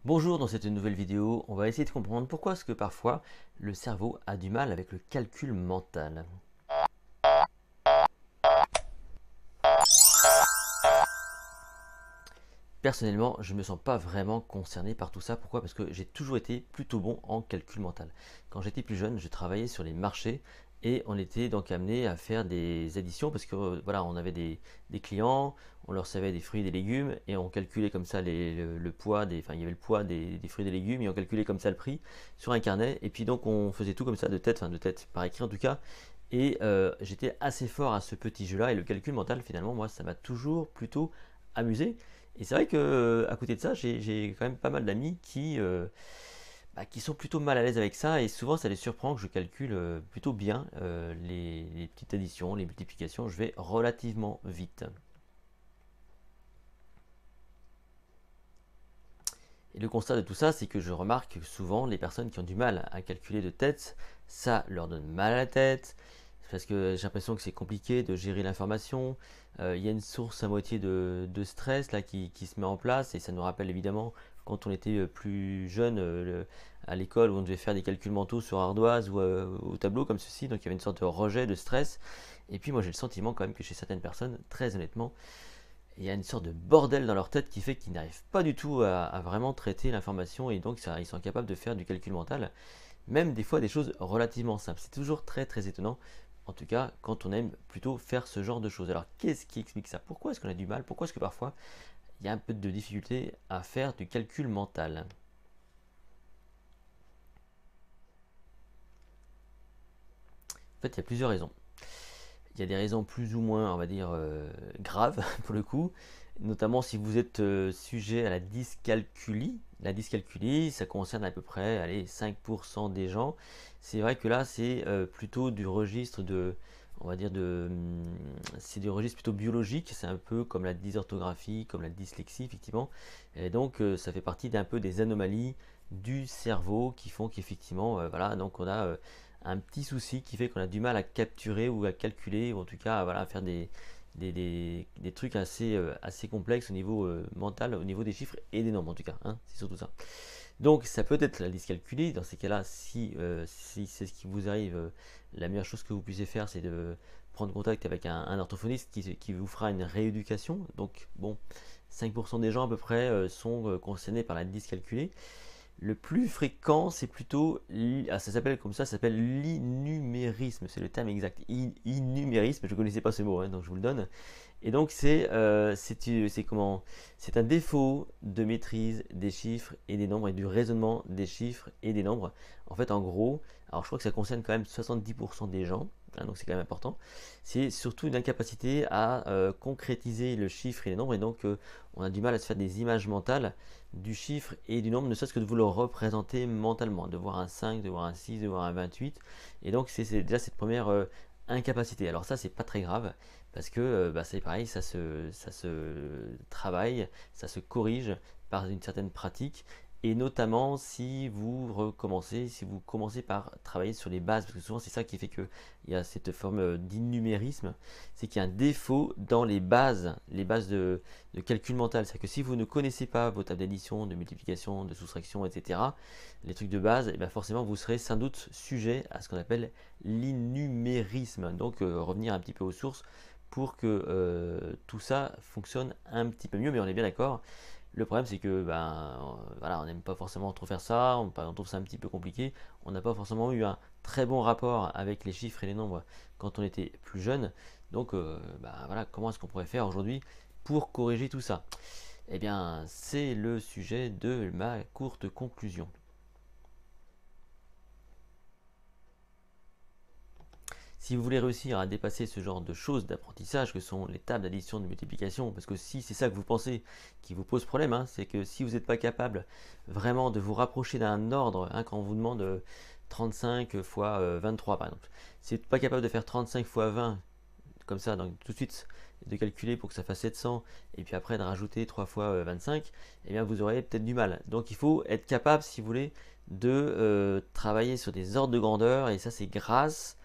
Bonjour, dans cette nouvelle vidéo, on va essayer de comprendre pourquoi est-ce que parfois le cerveau a du mal avec le calcul mental. Personnellement, je ne me sens pas vraiment concerné par tout ça. Pourquoi? Parce que j'ai toujours été plutôt bon en calcul mental. Quand j'étais plus jeune, je travaillais sur les marchés et on était donc amené à faire des additions parce que voilà, on avait des clients, on leur servait des fruits et des légumes et on calculait comme ça le poids enfin il y avait le poids des fruits et des légumes et on calculait comme ça le prix sur un carnet et puis donc on faisait tout comme ça de tête, enfin de tête par écrit en tout cas. Et j'étais assez fort à ce petit jeu-là et le calcul mental finalement moi ça m'a toujours plutôt amusé. Et c'est vrai que à côté de ça, j'ai quand même pas mal d'amis qui sont plutôt mal à l'aise avec ça et souvent ça les surprend que je calcule plutôt bien les petites additions, les multiplications, je vais relativement vite. Et le constat de tout ça, c'est que je remarque que souvent les personnes qui ont du mal à calculer de tête, ça leur donne mal à la tête, parce que j'ai l'impression que c'est compliqué de gérer l'information. Il y a une source à moitié de stress là, qui se met en place et ça nous rappelle évidemment quand on était plus jeune à l'école où on devait faire des calculs mentaux sur ardoise ou au tableau comme ceci, donc il y avait une sorte de rejet de stress. Et puis moi j'ai le sentiment quand même que chez certaines personnes, très honnêtement, il y a une sorte de bordel dans leur tête qui fait qu'ils n'arrivent pas du tout à vraiment traiter l'information et donc ça, ils sont incapables de faire du calcul mental, même des fois des choses relativement simples. C'est toujours très très étonnant, en tout cas quand on aime plutôt faire ce genre de choses. Alors qu'est-ce qui explique ça? Pourquoi est-ce qu'on a du mal? Pourquoi est-ce que parfois il y a un peu de difficulté à faire du calcul mental? En fait, il y a plusieurs raisons. Il y a des raisons plus ou moins, on va dire, graves pour le coup, notamment si vous êtes sujet à la dyscalculie. La dyscalculie, ça concerne à peu près allez, 5% des gens. C'est vrai que là, c'est plutôt du registre de, on va dire, c'est du registre plutôt biologique. C'est un peu comme la dysorthographie, comme la dyslexie, effectivement. Et donc, ça fait partie d'un peu des anomalies du cerveau qui font qu'effectivement, voilà, donc on a un petit souci qui fait qu'on a du mal à capturer ou à calculer, ou en tout cas voilà, à faire des trucs assez complexes au niveau mental, au niveau des chiffres et des nombres en tout cas, hein, c'est surtout ça. Donc ça peut être la dyscalculie, dans ces cas-là, si c'est ce qui vous arrive, la meilleure chose que vous puissiez faire, c'est de prendre contact avec un orthophoniste qui vous fera une rééducation. Donc bon, 5% des gens à peu près sont concernés par la dyscalculie. Le plus fréquent, c'est plutôt, ça s'appelle comme ça s'appelle l'inumérisme, c'est le terme exact. Innumérisme, je ne connaissais pas ce mot, hein, donc je vous le donne. Et donc c'est un défaut de maîtrise des chiffres et des nombres et du raisonnement des chiffres et des nombres. En fait, en gros, alors je crois que ça concerne quand même 70% des gens, hein, donc c'est quand même important. C'est surtout une incapacité à concrétiser le chiffre et les nombres et donc on a du mal à se faire des images mentales du chiffre et du nombre, ne serait-ce que de vous le représenter mentalement, de voir un 5, de voir un 6, de voir un 28. Et donc c'est déjà cette première incapacité. Alors ça, c'est pas très grave parce que c'est pareil, ça se travaille, ça se corrige par une certaine pratique. Et notamment si vous recommencez, si vous commencez par travailler sur les bases, parce que souvent c'est ça qui fait qu'il y a cette forme d'innumérisme, c'est qu'il y a un défaut dans les bases de calcul mental. C'est-à-dire que si vous ne connaissez pas vos tables d'addition, de multiplication, de soustraction, etc., les trucs de base, et bien forcément vous serez sans doute sujet à ce qu'on appelle l'innumérisme. Donc revenir un petit peu aux sources pour que tout ça fonctionne un petit peu mieux, mais on est bien d'accord. Le problème, c'est que voilà, on n'aime pas forcément trop faire ça, on trouve ça un petit peu compliqué. On n'a pas forcément eu un très bon rapport avec les chiffres et les nombres quand on était plus jeune. Donc, voilà, comment est-ce qu'on pourrait faire aujourd'hui pour corriger tout ça? Eh bien, c'est le sujet de ma courte conclusion. Si vous voulez réussir à dépasser ce genre de choses d'apprentissage que sont les tables d'addition, de multiplication, parce que si c'est ça que vous pensez qui vous pose problème, hein, c'est que si vous n'êtes pas capable vraiment de vous rapprocher d'un ordre, hein, quand on vous demande 35 fois 23 par exemple, si vous n'êtes pas capable de faire 35 fois 20 comme ça, donc tout de suite de calculer pour que ça fasse 700 et puis après de rajouter 3 fois 25, eh bien vous aurez peut-être du mal. Donc il faut être capable, si vous voulez, de travailler sur des ordres de grandeur et ça c'est grâce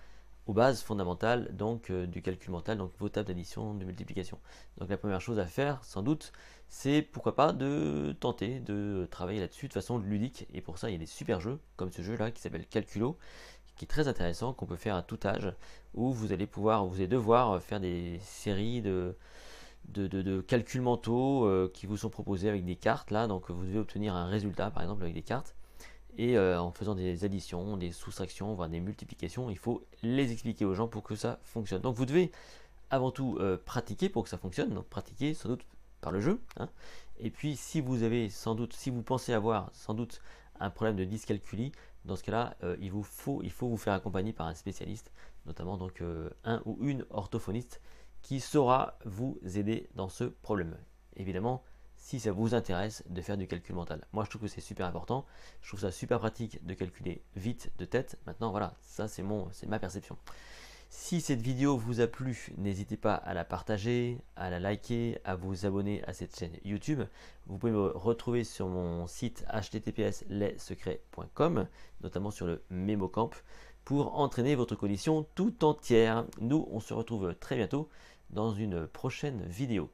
aux bases fondamentales donc du calcul mental, donc vos tables d'addition, de multiplication. Donc la première chose à faire, sans doute, c'est pourquoi pas de tenter de travailler là-dessus de façon ludique. Et pour ça, il y a des super jeux comme ce jeu-là qui s'appelle Calculo, qui est très intéressant, qu'on peut faire à tout âge, où vous allez devoir faire des séries de calculs mentaux qui vous sont proposés avec des cartes là. Donc vous devez obtenir un résultat par exemple avec des cartes. Et en faisant des additions, des soustractions, voire des multiplications, il faut les expliquer aux gens pour que ça fonctionne. Donc vous devez avant tout pratiquer pour que ça fonctionne, donc pratiquer sans doute par le jeu, hein. Et puis si vous pensez avoir sans doute un problème de dyscalculie, dans ce cas-là, il faut vous faire accompagner par un spécialiste, notamment donc un ou une orthophoniste qui saura vous aider dans ce problème. Évidemment, si ça vous intéresse de faire du calcul mental. Moi, je trouve que c'est super important. Je trouve ça super pratique de calculer vite de tête. Maintenant, voilà, ça c'est ma perception. Si cette vidéo vous a plu, n'hésitez pas à la partager, à la liker, à vous abonner à cette chaîne YouTube. Vous pouvez me retrouver sur mon site https://lessecrets.com, notamment sur le MemoCamp, pour entraîner votre cognition tout entière. Nous, on se retrouve très bientôt dans une prochaine vidéo.